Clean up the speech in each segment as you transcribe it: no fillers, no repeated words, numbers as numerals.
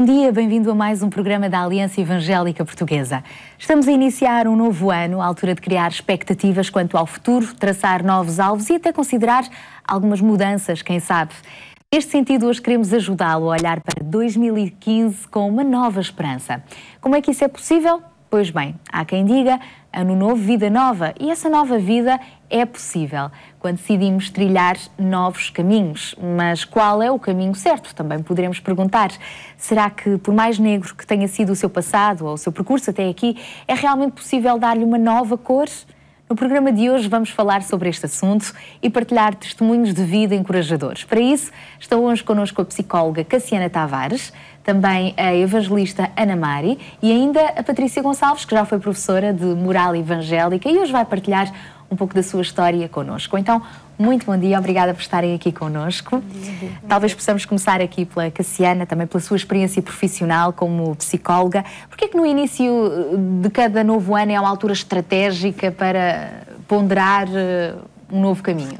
Bom dia, bem-vindo a mais um programa da Aliança Evangélica Portuguesa. Estamos a iniciar um novo ano, à altura de criar expectativas quanto ao futuro, traçar novos alvos e até considerar algumas mudanças, quem sabe. Neste sentido, hoje queremos ajudá-lo a olhar para 2015 com uma nova esperança. Como é que isso é possível? Pois bem, há quem diga, ano novo, vida nova. E essa nova vida é possível quando decidimos trilhar novos caminhos. Mas qual é o caminho certo? Também poderemos perguntar. Será que, por mais negro que tenha sido o seu passado ou o seu percurso até aqui, é realmente possível dar-lhe uma nova cor? No programa de hoje vamos falar sobre este assunto e partilhar testemunhos de vida encorajadores. Para isso, estão hoje connosco a psicóloga Cassiana Tavares, também a evangelista Ana Mari e ainda a Patrícia Gonçalves, que já foi professora de moral evangélica e hoje vai partilhar um pouco da sua história connosco. Então, muito bom dia, obrigada por estarem aqui connosco. Talvez possamos começar aqui pela Cassiana, também pela sua experiência profissional como psicóloga. Porquê é que no início de cada novo ano é uma altura estratégica para ponderar um novo caminho?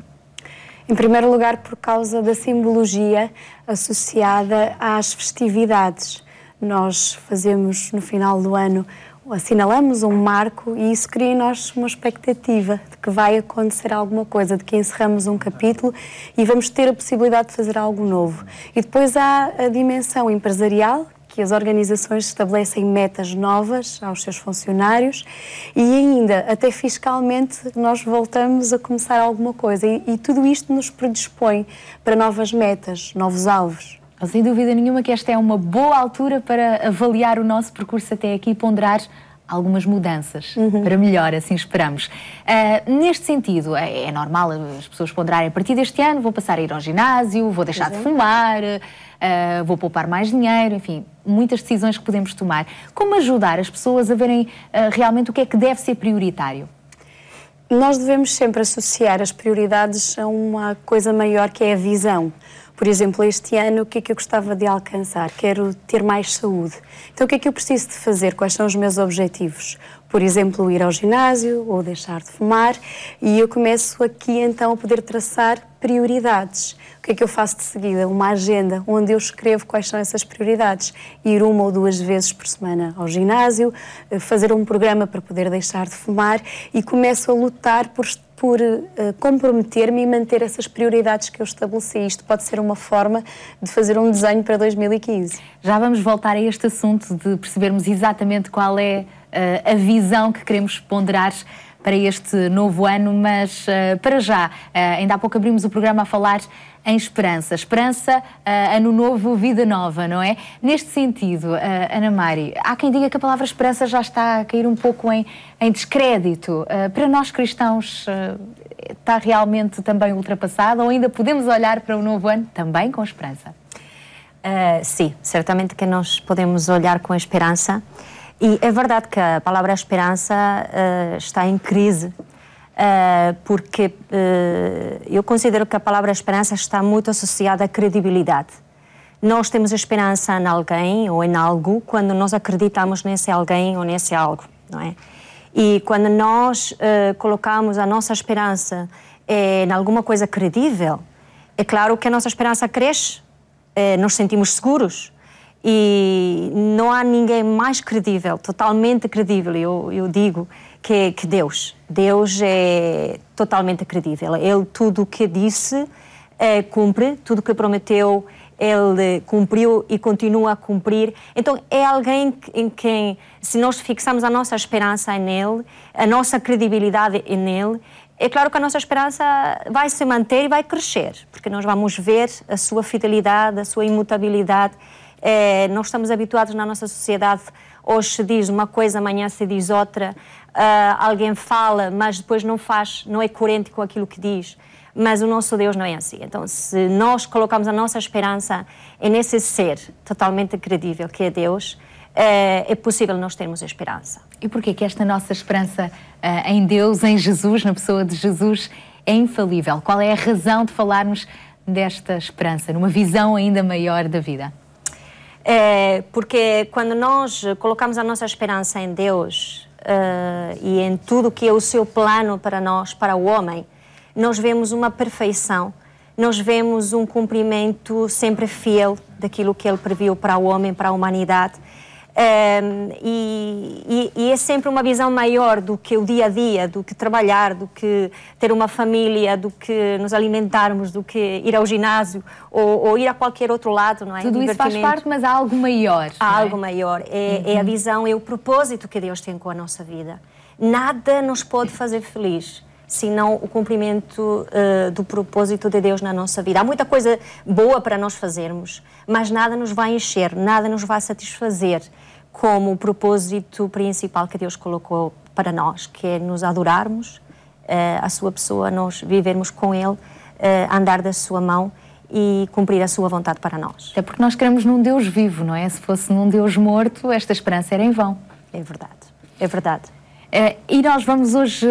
Em primeiro lugar, por causa da simbologia associada às festividades. Nós fazemos no final do ano, assinalamos um marco e isso cria em nós uma expectativa de que vai acontecer alguma coisa, de que encerramos um capítulo e vamos ter a possibilidade de fazer algo novo. E depois há a dimensão empresarial, que as organizações estabelecem metas novas aos seus funcionários e ainda, até fiscalmente, nós voltamos a começar alguma coisa e tudo isto nos predispõe para novas metas, novos alvos. Sem dúvida nenhuma que esta é uma boa altura para avaliar o nosso percurso até aqui e ponderar algumas mudanças para melhor, assim esperamos. Neste sentido, é normal as pessoas ponderarem a partir deste ano vou passar a ir ao ginásio, vou deixar de fumar, vou poupar mais dinheiro, enfim, muitas decisões que podemos tomar. Como ajudar as pessoas a verem realmente o que é que deve ser prioritário? Nós devemos sempre associar as prioridades a uma coisa maior que é a visão. Por exemplo, este ano, o que é que eu gostava de alcançar? Quero ter mais saúde. Então, o que é que eu preciso de fazer? Quais são os meus objetivos? Por exemplo, ir ao ginásio ou deixar de fumar. E eu começo aqui, então, a poder traçar prioridades. O que é que eu faço de seguida? Uma agenda onde eu escrevo quais são essas prioridades. Ir 1 ou 2 vezes por semana ao ginásio, fazer um programa para poder deixar de fumar e começo a lutar por comprometer-me e manter essas prioridades que eu estabeleci. Isto pode ser uma forma de fazer um desenho para 2015. Já vamos voltar a este assunto de percebermos exatamente qual é a visão que queremos ponderar para este novo ano, mas para já, ainda há pouco abrimos o programa a falar em esperança. Esperança, ano novo, vida nova, não é? Neste sentido, Ana Mari, há quem diga que a palavra esperança já está a cair um pouco em descrédito. Para nós cristãos, está realmente também ultrapassada ou ainda podemos olhar para o novo ano também com esperança? Sim, certamente que nós podemos olhar com esperança. E é verdade que a palavra esperança está em crise, porque eu considero que a palavra esperança está muito associada à credibilidade. Nós temos esperança em alguém ou em algo quando nós acreditamos nesse alguém ou nesse algo, não é? E quando nós colocamos a nossa esperança em alguma coisa credível, é claro que a nossa esperança cresce, nos sentimos seguros. E não há ninguém mais credível, totalmente credível, eu digo, que Deus. Deus é totalmente credível. Ele tudo o que disse cumpre, tudo o que prometeu Ele cumpriu e continua a cumprir. Então é alguém em quem, se nós fixamos a nossa esperança nele, a nossa credibilidade nele, é claro que a nossa esperança vai se manter e vai crescer, porque nós vamos ver a sua fidelidade, a sua imutabilidade. Nós estamos habituados na nossa sociedade, hoje se diz uma coisa, amanhã se diz outra, alguém fala, mas depois não faz, não é coerente com aquilo que diz. Mas o nosso Deus não é assim. Então, se nós colocamos a nossa esperança nesse ser totalmente credível que é Deus, é possível nós termos esperança. E porquê que esta nossa esperança em Deus, em Jesus, na pessoa de Jesus, é infalível? Qual é a razão de falarmos desta esperança, numa visão ainda maior da vida? Porque quando nós colocamos a nossa esperança em Deus e em tudo que é o seu plano para nós, para o homem, nós vemos uma perfeição, nós vemos um cumprimento sempre fiel daquilo que Ele previu para o homem, para a humanidade. E é sempre uma visão maior do que o dia a dia, do que trabalhar, do que ter uma família, do que nos alimentarmos, do que ir ao ginásio ou ir a qualquer outro lado, não é? Tudo isso faz parte, mas há algo maior. Há algo maior. É a visão, é o propósito que Deus tem com a nossa vida. Nada nos pode fazer feliz senão o cumprimento do propósito de Deus na nossa vida. Há muita coisa boa para nós fazermos, mas nada nos vai encher, nada nos vai satisfazer como o propósito principal que Deus colocou para nós, que é nos adorarmos, a sua pessoa, nós vivermos com Ele, andar da sua mão e cumprir a sua vontade para nós. É porque nós queremos num Deus vivo, não é? Se fosse num Deus morto, esta esperança era em vão. É verdade, é verdade. E nós vamos hoje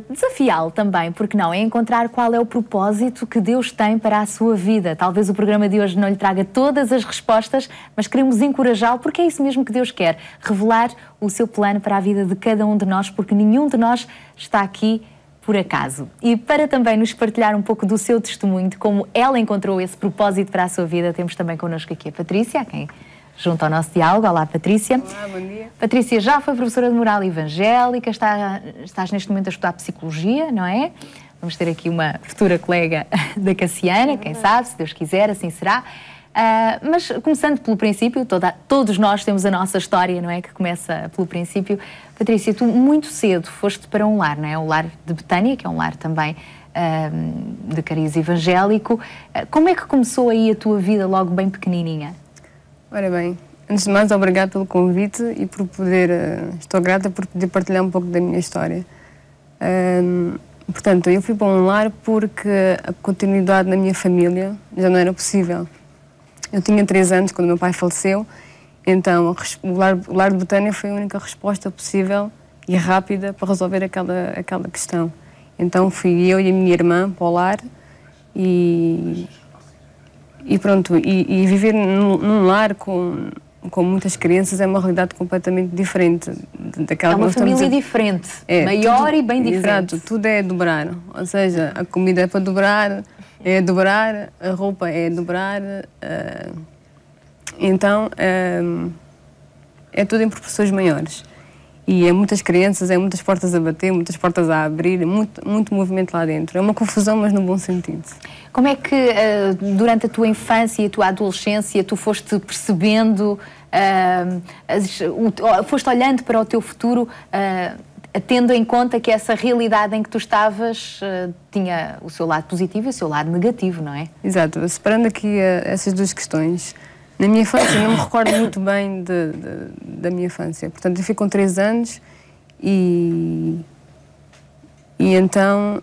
desafiá-lo também, porque não? É encontrar qual é o propósito que Deus tem para a sua vida. Talvez o programa de hoje não lhe traga todas as respostas, mas queremos encorajá-lo, porque é isso mesmo que Deus quer, revelar o seu plano para a vida de cada um de nós, porque nenhum de nós está aqui por acaso. E para também nos partilhar um pouco do seu testemunho, de como ela encontrou esse propósito para a sua vida, temos também connosco aqui a Patrícia, a quem junto ao nosso diálogo. Olá, Patrícia. Olá, bom dia. Patrícia já foi professora de moral evangélica, estás neste momento a estudar psicologia, não é? Vamos ter aqui uma futura colega da Cassiana, quem sabe, se Deus quiser, assim será. Mas começando pelo princípio, todos nós temos a nossa história, não é? Que começa pelo princípio. Patrícia, tu muito cedo foste para um lar, não é? O lar de Betânia, que é um lar também de cariz evangélico. Como é que começou aí a tua vida logo bem pequenininha? Ora bem, antes de mais, obrigado pelo convite e por poder, estou grata por poder partilhar um pouco da minha história. Portanto, eu fui para um lar porque a continuidade na minha família já não era possível. Eu tinha 3 anos quando meu pai faleceu, então o lar de Betânia foi a única resposta possível e rápida para resolver aquela questão. Então fui eu e a minha irmã para o lar e pronto, e viver num lar com muitas crianças é uma realidade completamente diferente daquela. É uma família diferente, maior tudo, e bem diferente. Exato, tudo é dobrar, ou seja, a comida é para dobrar, a roupa é dobrar, então é tudo em proporções maiores. E é muitas crianças, é muitas portas a bater, muitas portas a abrir, muito movimento lá dentro. É uma confusão, mas no bom sentido. Como é que durante a tua infância e a tua adolescência tu foste percebendo, foste olhando para o teu futuro, tendo em conta que essa realidade em que tu estavas tinha o seu lado positivo e o seu lado negativo, não é? Muito. Separando aqui essas duas questões, na minha infância não me recordo muito bem da minha infância. Portanto, eu fui com 3 anos e então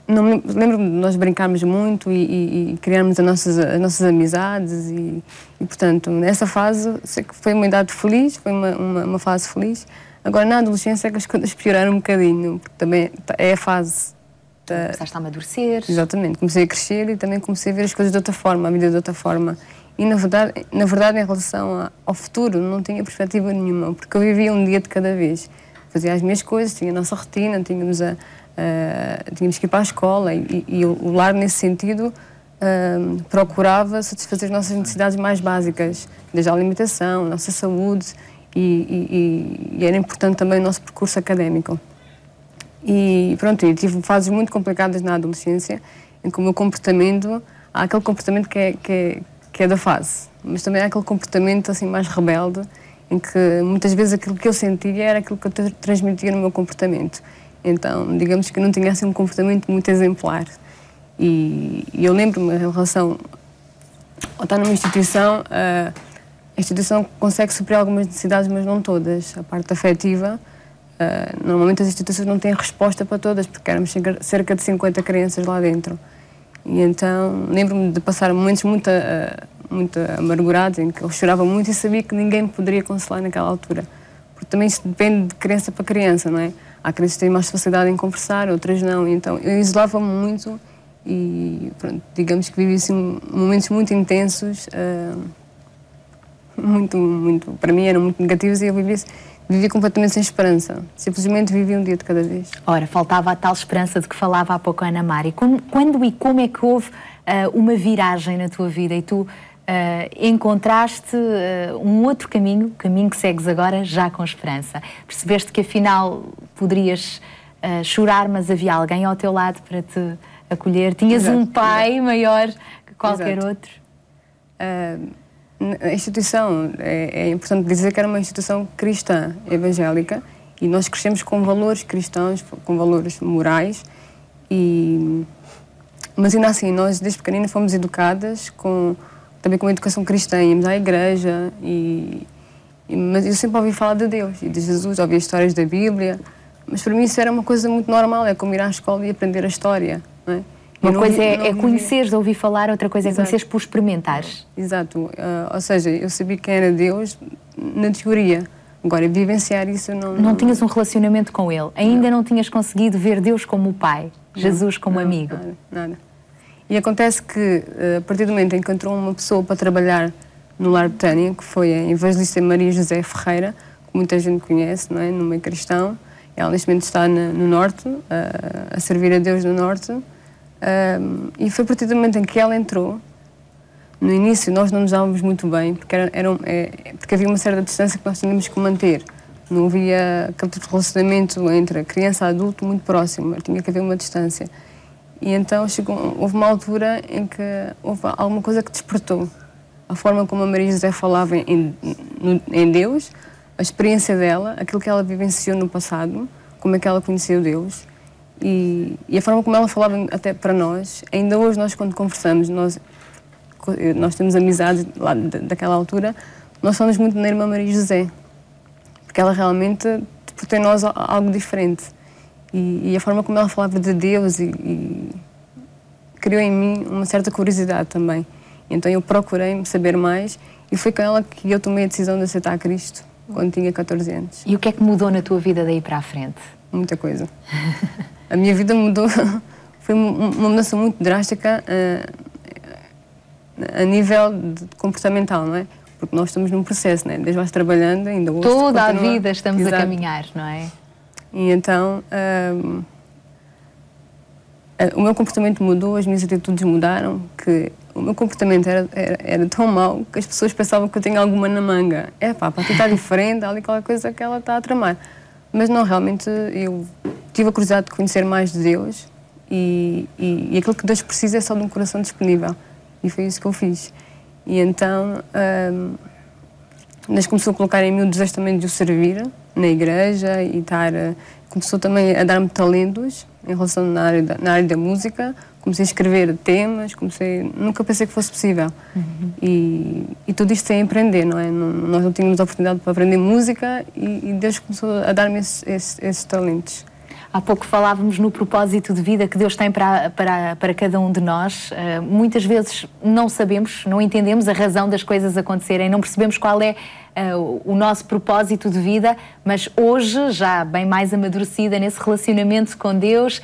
lembro-me de nós brincarmos muito e criarmos as nossas amizades e, portanto, nessa fase sei que foi uma idade feliz, foi uma fase feliz. Agora, na adolescência é que as coisas pioraram um bocadinho, porque também é a fase... Começaste a amadurecer. Exatamente, comecei a crescer e também comecei a ver as coisas de outra forma, a vida de outra forma. E, na verdade em relação ao futuro, não tinha perspectiva nenhuma, porque eu vivia um dia de cada vez. Fazia as minhas coisas, tinha a nossa rotina, tínhamos que ir para a escola e o lar, nesse sentido, procurava satisfazer as nossas necessidades mais básicas, desde a alimentação, a nossa saúde e era importante também o nosso percurso académico. E pronto, eu tive fases muito complicadas na adolescência, em que o meu comportamento, há aquele comportamento que é da fase, mas também há aquele comportamento assim mais rebelde, em que muitas vezes aquilo que eu sentia era aquilo que eu transmitia no meu comportamento. Então, digamos que eu não tinha assim um comportamento muito exemplar. E eu lembro-me em relação a estar numa instituição, a instituição consegue suprir algumas necessidades, mas não todas. A parte afetiva, normalmente as instituições não têm resposta para todas, porque éramos cerca de 50 crianças lá dentro. E então lembro-me de passar momentos muito amargurados, em que eu chorava muito e sabia que ninguém me poderia consolar naquela altura. Porque também isso depende de criança para criança, não é? Há crianças que têm mais facilidade em conversar, outras não. E então eu isolava-me muito e pronto, digamos que vivi assim, momentos muito intensos, muito, para mim eram muito negativos e eu vivia completamente sem esperança. Simplesmente vivia um dia de cada vez. Ora, faltava a tal esperança de que falava há pouco a Ana Mari. Quando e como é que houve uma viragem na tua vida e tu encontraste um outro caminho, o caminho que segues agora, já com esperança? Percebeste que afinal poderias chorar, mas havia alguém ao teu lado para te acolher? Tinhas um pai maior que qualquer outro? A instituição, é importante dizer que era uma instituição cristã, evangélica, e nós crescemos com valores cristãos, com valores morais, mas ainda assim, nós desde pequenina fomos educadas também com a educação cristã, íamos à igreja, mas eu sempre ouvi falar de Deus e de Jesus, ouvi histórias da Bíblia, mas para mim isso era uma coisa muito normal, é como ir à escola e aprender a história, não é? Uma coisa é conheceres, ouvir falar, outra coisa é conheceres por experimentares. Exato. Ou seja, eu sabia quem era Deus na teoria. Agora, vivenciar isso não tinhas um relacionamento com Ele. Ainda não tinhas conseguido ver Deus como o Pai, Jesus como amigo. Nada. E acontece que, a partir do momento em que entrou uma pessoa para trabalhar no Lar Betânia, que foi a evangelista Maria José Ferreira, que muita gente conhece, não é? No meio cristão. Ela neste momento está no Norte, a servir a Deus no Norte. E foi a partir do momento em que ela entrou, no início nós não nos dávamos muito bem, porque havia uma certa distância que nós tínhamos que manter. Não havia aquele tipo de relacionamento entre a criança e o adulto muito próximo, tinha que haver uma distância. E então houve uma altura em que houve alguma coisa que despertou. A forma como a Maria José falava em Deus, a experiência dela, aquilo que ela vivenciou no passado, como é que ela conheceu Deus. E a forma como ela falava até para nós, ainda hoje nós quando conversamos, nós temos amizades lá daquela altura, nós falamos muito na irmã Maria José, porque ela realmente tem em nós algo diferente. E a forma como ela falava de Deus e criou em mim uma certa curiosidade também. Então eu procurei saber mais e foi com ela que eu tomei a decisão de aceitar Cristo, quando tinha 14 anos. E o que é que mudou na tua vida daí para a frente? Muita coisa. A minha vida mudou, foi uma mudança muito drástica a nível comportamental, não é? Porque nós estamos num processo, não é? Desde vais trabalhando, ainda hoje... Toda a vida estamos a caminhar, não é? E então, o meu comportamento mudou, as minhas atitudes mudaram, que o meu comportamento era tão mau que as pessoas pensavam que eu tinha alguma na manga. Para ti está diferente, há ali qualquer coisa que ela está a tramar. Mas não, realmente eu tive a curiosidade de conhecer mais de Deus e aquilo que Deus precisa é só de um coração disponível. E foi isso que eu fiz. E então, Deus começou a colocar em mim o desejo também de o servir na igreja e começou também a dar-me talentos em relação na área da música. Comecei a escrever temas, nunca pensei que fosse possível. E tudo isto sem aprender, não é? Nós não tínhamos a oportunidade para aprender música e Deus começou a dar-me esses talentos. Há pouco falávamos no propósito de vida que Deus tem para cada um de nós. Muitas vezes não sabemos, não entendemos a razão das coisas acontecerem, não percebemos qual é o nosso propósito de vida, mas hoje, já bem mais amadurecida nesse relacionamento com Deus,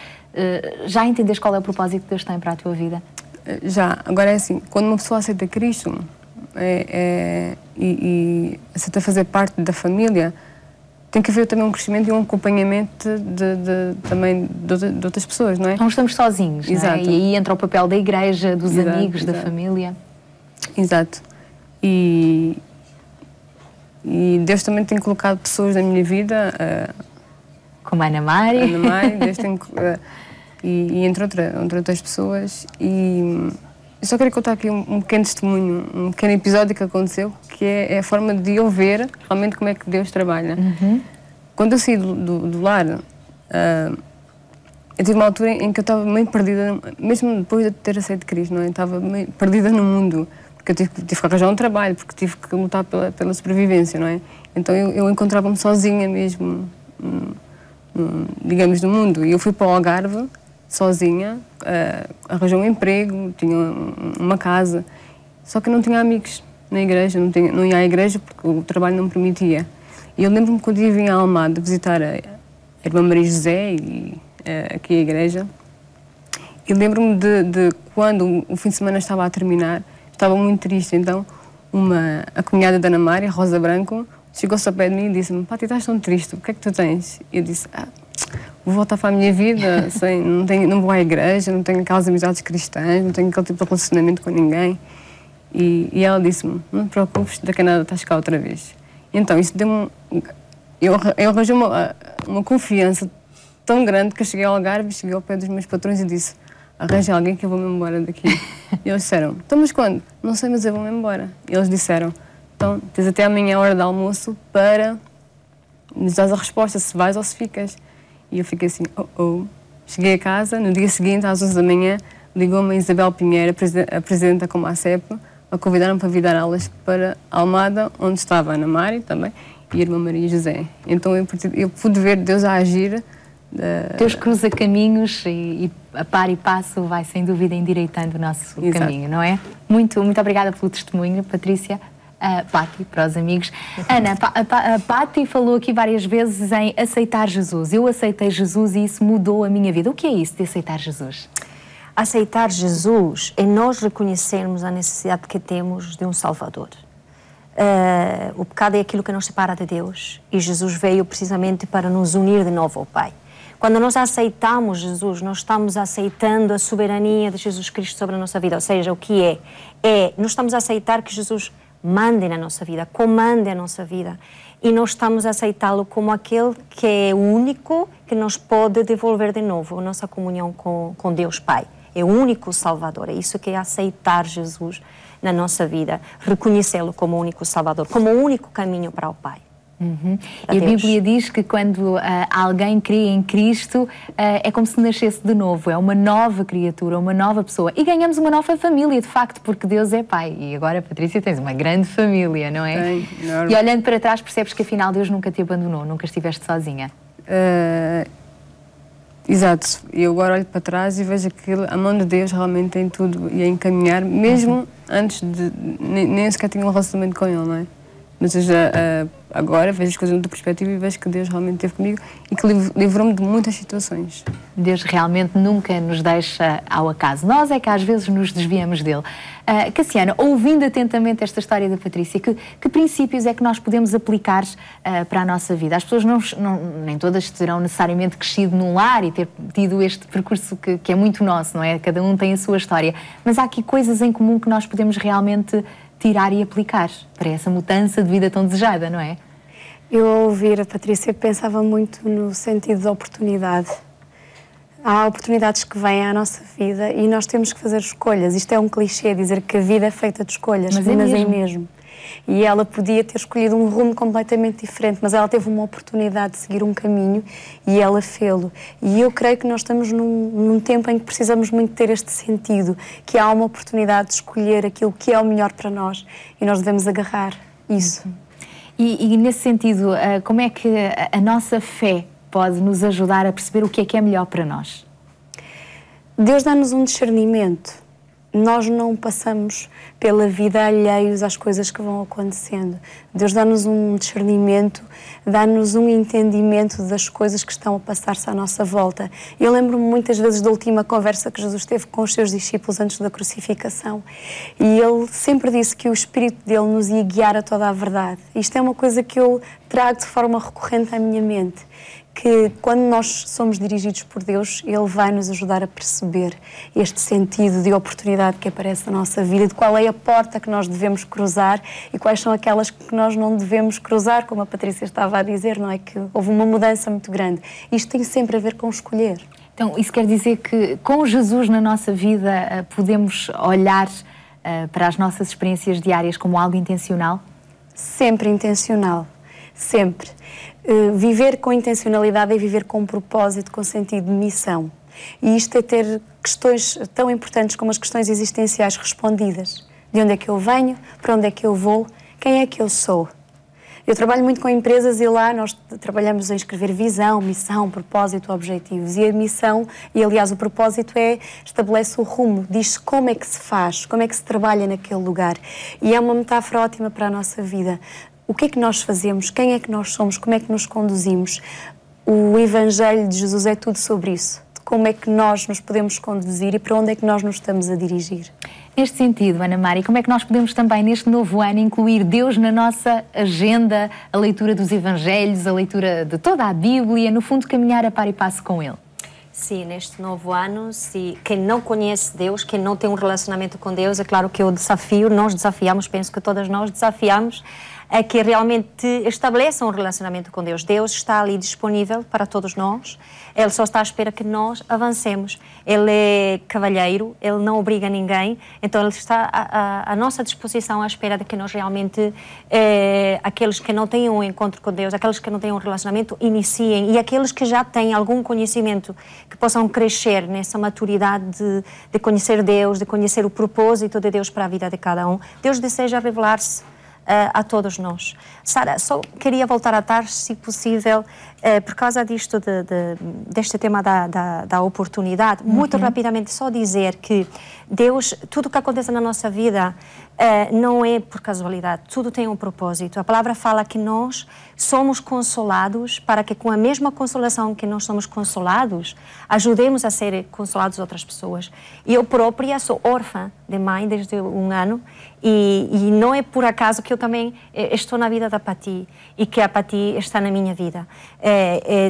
já entendes qual é o propósito que Deus tem para a tua vida? Já. Agora é assim, quando uma pessoa aceita Cristo e aceita fazer parte da família, tem que haver também um crescimento e um acompanhamento também de outras pessoas, não é? Não estamos sozinhos, Exato. Não é? E aí entra o papel da igreja, dos amigos, da exato. família. Exato. E Deus também tem colocado pessoas na minha vida... Como a Ana Mari. Deus tem, e entre outras pessoas. E eu só queria contar aqui um pequeno testemunho, um pequeno episódio que aconteceu, que é a forma de eu ver realmente como é que Deus trabalha. Quando eu saí do lar, eu tive uma altura em que eu estava meio perdida, mesmo depois de ter aceito Cristo, não é? Estava meio perdida no mundo, porque eu tive que arranjar um trabalho, porque tive que lutar pela sobrevivência, não é? Então eu encontrava-me sozinha mesmo, digamos, no mundo. E eu fui para o Algarve, sozinha, arranjei um emprego, tinha uma casa, só que eu não tinha amigos na igreja, não ia à igreja porque o trabalho não me permitia. E eu lembro-me quando eu vim à Almada visitar a irmã Maria José e aqui a igreja, e lembro-me de quando o fim de semana estava a terminar, estava muito triste. Então a cunhada da Ana Mária, Rosa Branco, chegou-se ao pé de mim e disse-me: Pati, estás tão triste, o que é que tu tens? E eu disse: vou voltar para a minha vida, não vou à igreja, não tenho aquelas amizades cristãs, não tenho aquele tipo de relacionamento com ninguém. E ela disse-me: não te preocupes, daqui a nada estás cá outra vez. E então isso deu-me... Eu arranjei uma confiança tão grande que eu cheguei ao Algarve, cheguei ao pé dos meus patrões e disse: arranja alguém que eu vou-me embora daqui. E eles disseram: então, mas quando? Não sei, mas eu vou-me embora. E eles disseram: então, tens até amanhã a hora de almoço para nos dar a resposta, se vais ou se ficas. E eu fiquei assim: Cheguei a casa, no dia seguinte, às 11 da manhã, ligou-me a Isabel Pinheiro, a presidente da Comacep, a convidaram para vir dar aulas para Almada, onde estava a Ana Mária também, e a irmã Maria José. Então eu pude ver Deus a agir. Deus cruza caminhos e a par e passo vai sem dúvida endireitando o nosso caminho, não é? Muito obrigada pelo testemunho, Patrícia. Pati, para os amigos. Ana, a Pati falou aqui várias vezes em aceitar Jesus. Eu aceitei Jesus e isso mudou a minha vida. O que é isso de aceitar Jesus? Aceitar Jesus é nós reconhecermos a necessidade que temos de um Salvador. O pecado é aquilo que nos separa de Deus e Jesus veio precisamente para nos unir de novo ao Pai. Quando nós aceitamos Jesus, nós estamos aceitando a soberania de Jesus Cristo sobre a nossa vida. Ou seja, o que é? Nós estamos a aceitar que Jesus mande na nossa vida, comande a nossa vida. E nós estamos a aceitá-lo como aquele que é o único que nos pode devolver de novo a nossa comunhão com Deus Pai. É o único Salvador. É isso que é aceitar Jesus na nossa vida. Reconhecê-lo como o único Salvador, como o único caminho para o Pai. E a Bíblia diz que quando alguém crê em Cristo, é como se nascesse de novo, é uma nova criatura, uma nova pessoa. E ganhamos uma nova família, de facto, porque Deus é Pai. E agora, Patrícia, tens uma grande família, não é? Sim, enorme. E olhando para trás, percebes que afinal Deus nunca te abandonou, nunca estiveste sozinha. Exato. Eu agora olho para trás e vejo que a mão de Deus realmente tem tudo e a encaminhar, mesmo antes de... Nem sequer tinha um relacionamento com Ele, não é? Mas agora vejo as coisas de outra perspectiva e vejo que Deus realmente esteve comigo e que livrou-me de muitas situações. Deus realmente nunca nos deixa ao acaso. Nós é que às vezes nos desviamos dele. Cassiana, ouvindo atentamente esta história da Patrícia, que princípios é que nós podemos aplicar para a nossa vida? As pessoas nem todas terão necessariamente crescido num lar e ter tido este percurso que é muito nosso, não é? Cada um tem a sua história. Mas há aqui coisas em comum que nós podemos realmente tirar e aplicar para essa mudança de vida tão desejada, não é? Eu, ao ouvir a Patrícia, pensava muito no sentido da oportunidade. Há oportunidades que vêm à nossa vida e nós temos que fazer escolhas. Isto é um clichê, dizer que a vida é feita de escolhas, mas é mesmo. E ela podia ter escolhido um rumo completamente diferente, mas ela teve uma oportunidade de seguir um caminho e ela fê-lo. E eu creio que nós estamos num tempo em que precisamos muito ter este sentido, que há uma oportunidade de escolher aquilo que é o melhor para nós e nós devemos agarrar isso. E nesse sentido, como é que a nossa fé pode nos ajudar a perceber o que é melhor para nós? Deus dá-nos um discernimento. Nós não passamos pela vida alheios às coisas que vão acontecendo. Deus dá-nos um discernimento, dá-nos um entendimento das coisas que estão a passar-se à nossa volta. Eu lembro-me muitas vezes da última conversa que Jesus teve com os seus discípulos antes da crucificação. E ele sempre disse que o Espírito dele nos ia guiar a toda a verdade. Isto é uma coisa que eu trago de forma recorrente à minha mente. Que quando nós somos dirigidos por Deus, Ele vai nos ajudar a perceber este sentido de oportunidade que aparece na nossa vida, de qual é a porta que nós devemos cruzar e quais são aquelas que nós não devemos cruzar, como a Patrícia estava a dizer, não é? Que houve uma mudança muito grande. Isto tem sempre a ver com escolher. Então, isso quer dizer que com Jesus na nossa vida podemos olhar para as nossas experiências diárias como algo intencional? Sempre intencional. Sempre. Viver com intencionalidade é viver com propósito, com sentido de missão. E isto é ter questões tão importantes como as questões existenciais respondidas. De onde é que eu venho? Para onde é que eu vou? Quem é que eu sou? Eu trabalho muito com empresas e lá nós trabalhamos em escrever visão, missão, propósito, objetivos. E a missão, e aliás o propósito estabelece o rumo, diz como é que se faz, como é que se trabalha naquele lugar. E é uma metáfora ótima para a nossa vida. O que é que nós fazemos? Quem é que nós somos? Como é que nos conduzimos? O Evangelho de Jesus é tudo sobre isso. como é que nós nos podemos conduzir e para onde é que nós nos estamos a dirigir. Neste sentido, Ana Mari, como é que nós podemos também, neste novo ano, incluir Deus na nossa agenda, a leitura dos Evangelhos, a leitura de toda a Bíblia, no fundo, caminhar a par e passo com Ele? Sim, neste novo ano, se quem não conhece Deus, quem não tem um relacionamento com Deus, é claro que o desafio, nós desafiamos, penso que todas nós desafiamos, é que realmente estabeleçam um relacionamento com Deus. Deus está ali disponível para todos nós, Ele só está à espera que nós avancemos. Ele é cavalheiro, Ele não obriga ninguém, então Ele está à nossa disposição à espera de que nós realmente, aqueles que não têm um encontro com Deus, aqueles que não têm um relacionamento, iniciem, e aqueles que já têm algum conhecimento, que possam crescer nessa maturidade de conhecer Deus, de conhecer o propósito de Deus para a vida de cada um. Deus deseja revelar-se a todos nós. Sara, só queria voltar atrás, se possível, por causa disto deste tema da oportunidade, muito rapidamente só dizer que Deus, tudo o que acontece na nossa vida não é por casualidade, tudo tem um propósito. A palavra fala que nós somos consolados para que com a mesma consolação que nós somos consolados, ajudemos a ser consolados outras pessoas. Eu própria sou órfã de mãe desde 1 ano e não é por acaso que eu também estou na vida da Pati e que a Pati está na minha vida.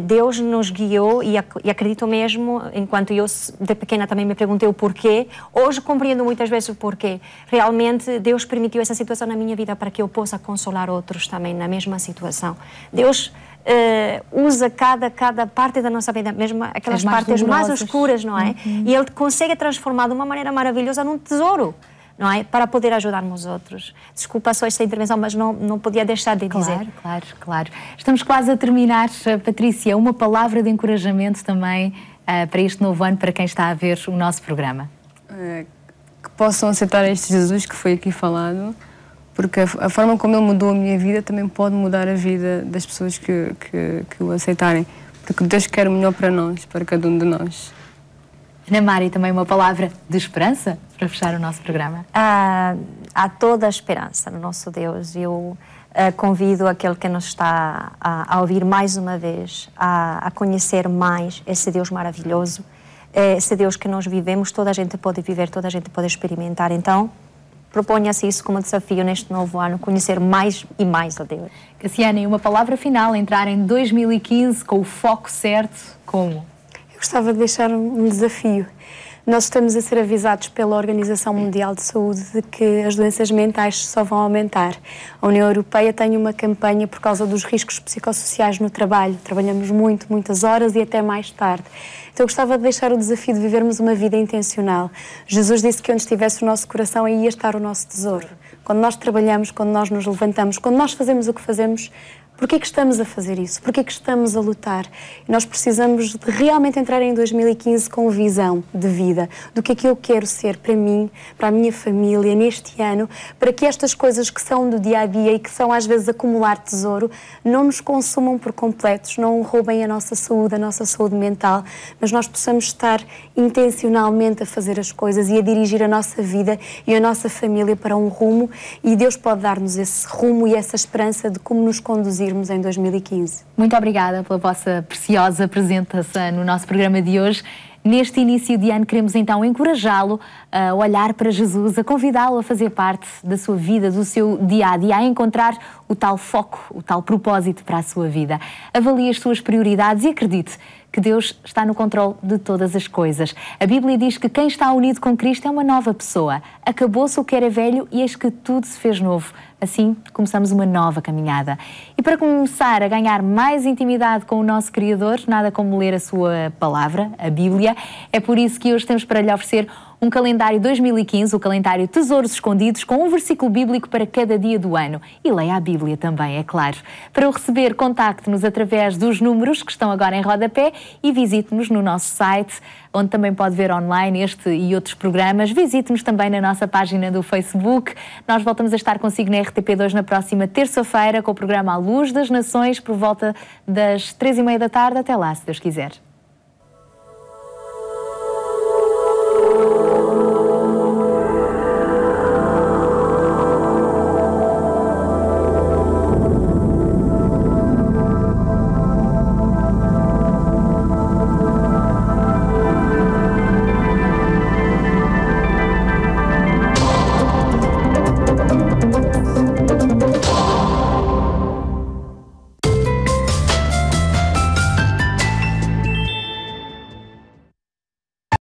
Deus nos guiou e acredito mesmo, enquanto eu de pequena também me perguntei o porquê, hoje compreendo muitas vezes o porquê. Realmente Deus permitiu essa situação na minha vida para que eu possa consolar outros também na mesma situação. Deus usa cada parte da nossa vida, mesmo aquelas partes mais escuras, não é? E Ele consegue transformar de uma maneira maravilhosa num tesouro, não é? Para poder ajudarmos os outros. Desculpa só esta intervenção, mas não podia deixar de dizer. Claro. Estamos quase a terminar. Patrícia, uma palavra de encorajamento também para este novo ano, para quem está a ver o nosso programa. Que possam aceitar este Jesus que foi aqui falado, porque a forma como Ele mudou a minha vida também pode mudar a vida das pessoas que o aceitarem, porque Deus quer o melhor para nós, para cada um de nós. Ana Mari, também uma palavra de esperança para fechar o nosso programa? Há toda a esperança no nosso Deus. Eu convido aquele que nos está a ouvir mais uma vez a conhecer mais esse Deus maravilhoso, esse Deus que nós vivemos, toda a gente pode viver, toda a gente pode experimentar. Então, proponha-se isso como desafio neste novo ano, conhecer mais e mais a Deus. Cassiane, uma palavra final, entrar em 2015 com o foco certo, como? Eu gostava de deixar um desafio. Nós estamos a ser avisados pela Organização Mundial de Saúde de que as doenças mentais só vão aumentar. A União Europeia tem uma campanha por causa dos riscos psicossociais no trabalho. Trabalhamos muitas horas e até mais tarde. Então eu gostava de deixar o desafio de vivermos uma vida intencional. Jesus disse que onde estivesse o nosso coração, aí ia estar o nosso tesouro. Quando nós trabalhamos, quando nós nos levantamos, quando nós fazemos o que fazemos, porquê que estamos a fazer isso? Porquê que estamos a lutar? E nós precisamos de realmente entrar em 2015 com visão de vida, do que é que eu quero ser para mim, para a minha família, neste ano, para que estas coisas que são do dia-a-dia e que são às vezes acumular tesouro, não nos consumam por completos, não roubem a nossa saúde mental, mas nós possamos estar intencionalmente a fazer as coisas e a dirigir a nossa vida e a nossa família para um rumo, e Deus pode dar-nos esse rumo e essa esperança de como nos conduzirmos em 2015. Muito obrigada pela vossa preciosa presença no nosso programa de hoje. Neste início de ano queremos então encorajá-lo a olhar para Jesus, a convidá-lo a fazer parte da sua vida, do seu dia-a-dia, a encontrar o tal foco, o tal propósito para a sua vida. Avalie as suas prioridades e acredite que Deus está no controle de todas as coisas. A Bíblia diz que quem está unido com Cristo é uma nova pessoa. Acabou-se o que era velho e eis que tudo se fez novo. Assim, começamos uma nova caminhada. E para começar a ganhar mais intimidade com o nosso Criador, nada como ler a sua palavra, a Bíblia. É por isso que hoje temos para lhe oferecer um calendário 2015, o calendário Tesouros Escondidos, com um versículo bíblico para cada dia do ano. E leia a Bíblia também, é claro. Para o receber, contacte-nos através dos números que estão agora em rodapé e visite-nos no nosso site, onde também pode ver online este e outros programas. Visite-nos também na nossa página do Facebook. Nós voltamos a estar consigo na RTP2 na próxima terça-feira com o programa A Luz das Nações por volta das 15h30 da tarde. Até lá, se Deus quiser.